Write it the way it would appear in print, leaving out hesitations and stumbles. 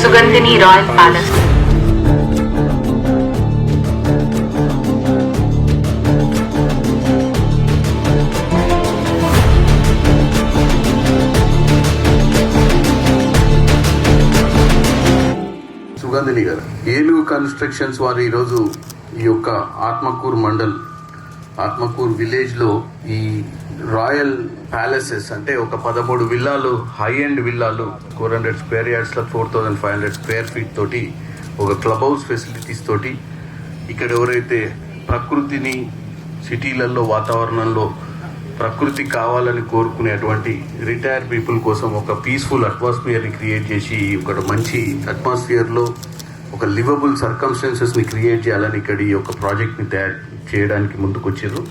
Sugandhini Royal Palace. Sugandhini గారు, ఏలు constructions వారు ఈరోజు ఈ యొక్క ఆత్మకూర్ విలేజ్ లో ఈ రాయల్ ప్యాలెసెస్ అంటే ఒక 13 విల్లాలు, హై ఎండ్ విల్లాలు 400 స్క్వేర్ యార్డ్స్ లో 4500 స్క్వేర్ ఫీట్ తోటి ఒక క్లబ్ హౌస్ ఫెసిలిటీస్ తోటి ఇక్కడ ఎవరైతే ప్రకృతిని సిటీలలో వాతావరణంలో ప్రకృతి కావాలని కోరుకునేటువంటి రిటైర్డ్ పీపుల్ కోసం ఒక పీస్ఫుల్ అట్మాస్ఫియర్ని క్రియేట్ చేసి ఒక మంచి అట్మాస్ఫియర్లో ఒక లివబుల్ సర్కమ్స్టాన్సెస్ని క్రియేట్ చేయాలని ఇక్కడ ఈ యొక్క ప్రాజెక్ట్ని తయారు చేయడానికి ముందుకు వచ్చారు.